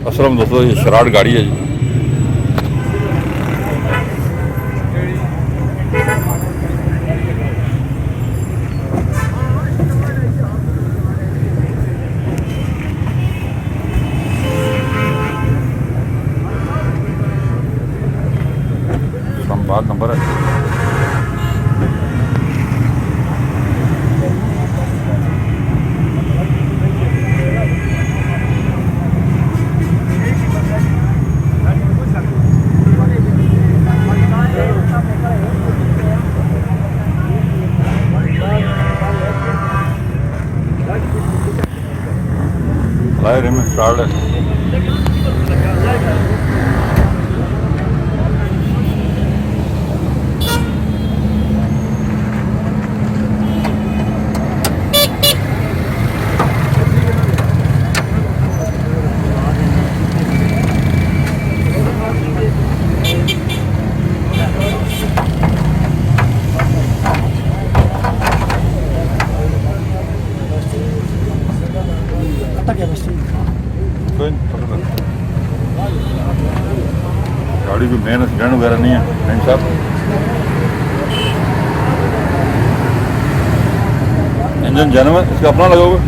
असलम दोस्तों, ये शराड गाड़ी है जी। इस्लामाबाद नंबर है। में स्टार्ट है। गाड़ी भी मेन एक्सीडेंट वगैरह नहीं है नहीं साहब। इंजन जेन्युइन है, इसका अपना लगाओगे?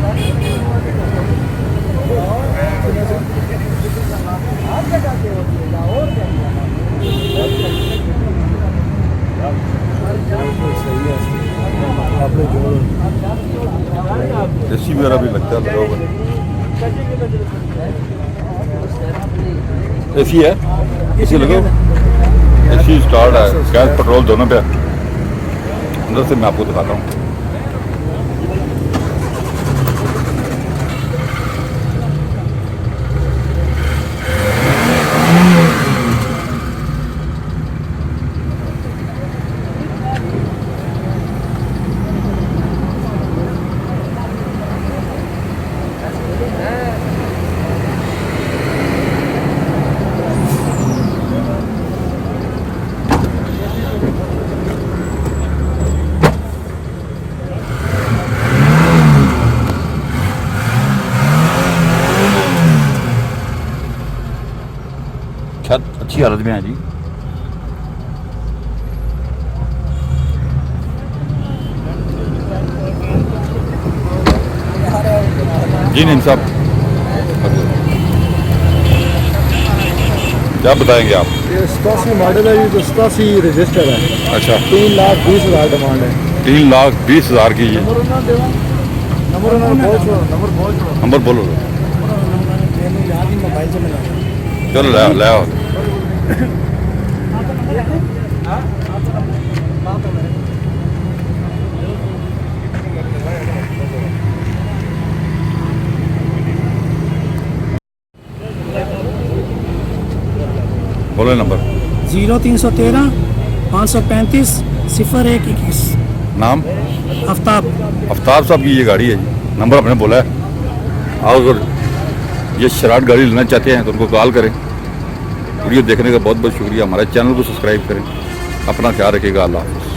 एसी वगैरह भी लगता है, लगाओगे? एसी है, एसी लगाओ। एसी स्टार्ट है, गैस पेट्रोल दोनों पे। अंदर से मैं आपको दिखाता हूँ। छत अच्छी हालत में है जी। जी नहीं साहब, क्या बताएंगे आप? ये 87 मॉडल है, ये 87 रजिस्टर है। अच्छा, 3,20,000 डिमांड है। 3,20,000 की ये नंबर बोलो। चलो ले आओ। बोलो नंबर। 0313 535 0121। नाम? आफ्ताब। आफ्ताब साहब की ये गाड़ी है जी। नंबर आपने बोला है। और अगर ये शराड गाड़ी लेना चाहते हैं तो उनको कॉल करें। वीडियो देखने का बहुत बहुत शुक्रिया। हमारे चैनल को सब्सक्राइब करें। अपना ख्याल रखिएगा। अल्लाह हाफ़िज़।